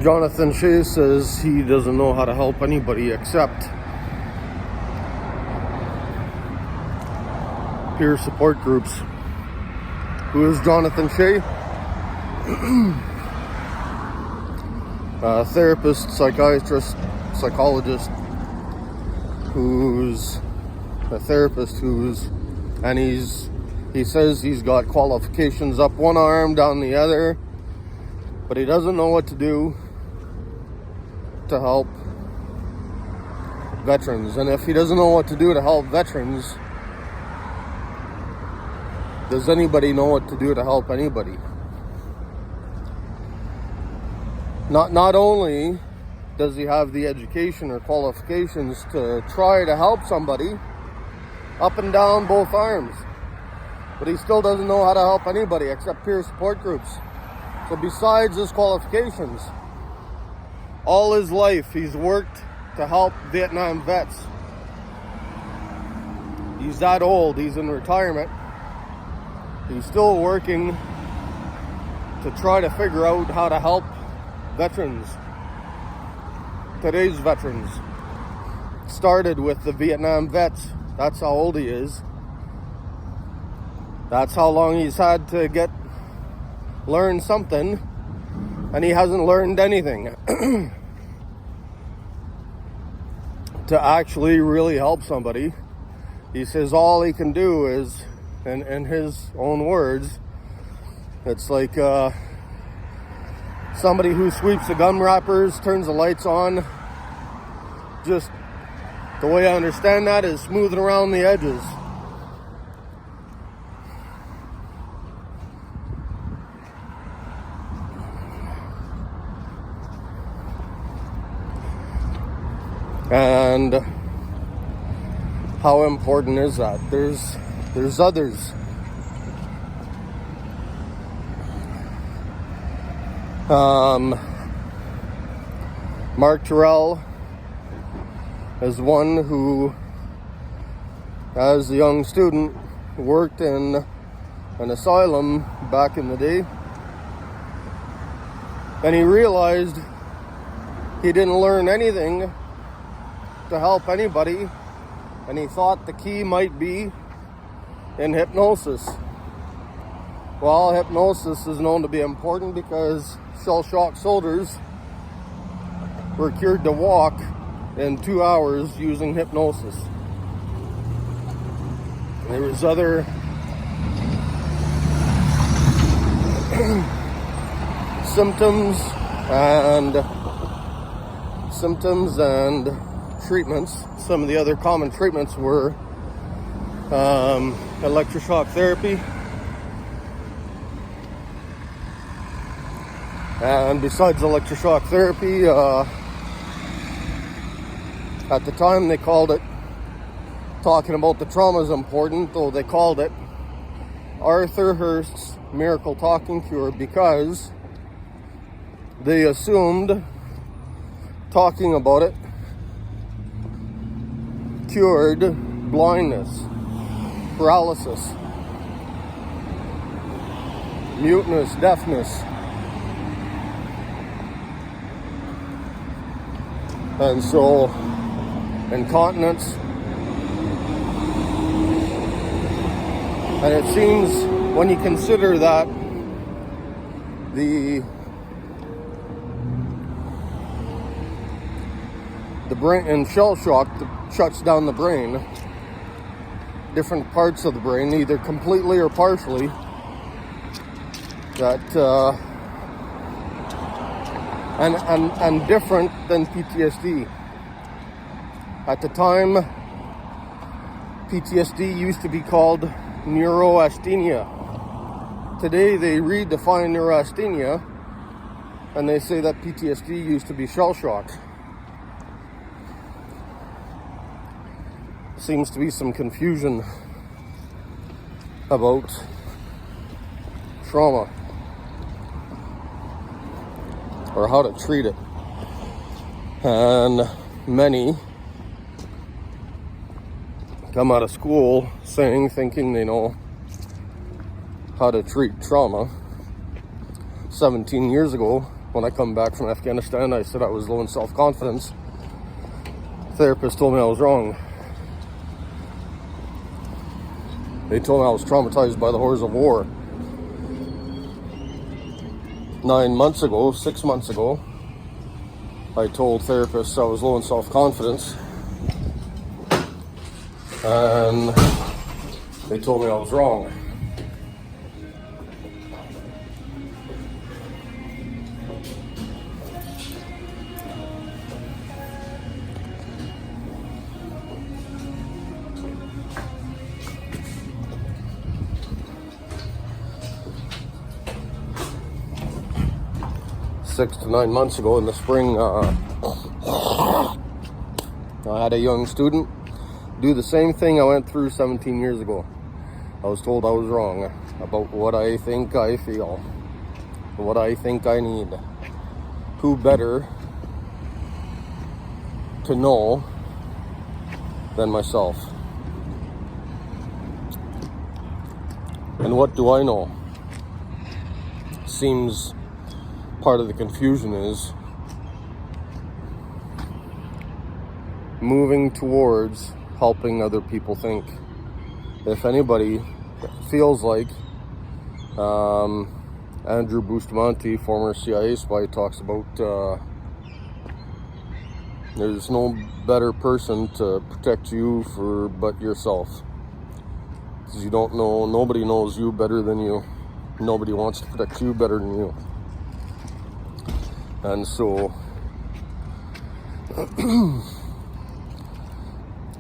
Jonathan Shay says he doesn't know how to help anybody except peer support groups. Who is Jonathan Shay? A therapist, psychiatrist, psychologist who's a therapist he says he's got qualifications up one arm, down the other, but he doesn't know what to do to help veterans. And if he doesn't know what to do to help veterans, does anybody know what to do to help anybody? Not only does he have the education or qualifications to try to help somebody up and down both arms, but he still doesn't know how to help anybody except peer support groups. So besides his qualifications, all his life he's worked to help Vietnam vets. He's that old, he's in retirement. He's still working to try to figure out how to help veterans. Today's veterans. Started with the Vietnam vets. That's how old he is. That's how long he's had to learn something, and he hasn't learned anything to actually really help somebody. He says all he can do is, in his own words, it's like somebody who sweeps the gum wrappers, turns the lights on. Just the way I understand that is smoothing around the edges. And how important is that? There's others. Mark Terrell is one who, as a young student, worked in an asylum back in the day, and he realized he didn't learn anything to help anybody, and he thought the key might be in hypnosis. Well, hypnosis is known to be important because shell-shocked soldiers were cured to walk in 2 hours using hypnosis. There was other symptoms and treatments. Some of the other common treatments were electroshock therapy. And besides electroshock therapy, at the time they called it, talking about the trauma is important, though they called it Arthur Hurst's Miracle Talking Cure, because they assumed talking about it cured blindness, paralysis, muteness, deafness, and so incontinence. And it seems, when you consider that the brain and shell shock shuts down the brain, different parts of the brain, either completely or partially, that and different than PTSD. At the time, PTSD used to be called neurasthenia. Today they redefine neurasthenia and they say that PTSD used to be shell shock. Seems to be some confusion about trauma or how to treat it. And many come out of school thinking they know how to treat trauma. 17 years ago, when I come back from Afghanistan, I said I was low in self-confidence. Therapist told me I was wrong. They told me I was traumatized by the horrors of war. 6 months ago, I told therapists I was low in self-confidence, and they told me I was wrong. Six to 9 months ago in the spring, I had a young student do the same thing I went through 17 years ago. I was told I was wrong about what I think I feel, what I think I need. Who better to know than myself? And what do I know? Seems part of the confusion is moving towards helping other people think. If anybody feels like Andrew Bustamante, former CIA spy, talks about there's no better person to protect you but yourself, because you don't know, nobody knows you better than you, nobody wants to protect you better than you. And so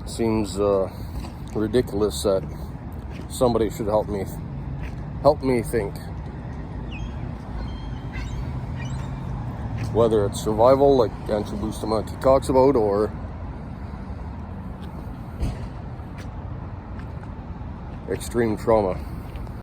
seems ridiculous that somebody should help me think, whether it's survival like Andrew Bustamante talks about, or extreme trauma.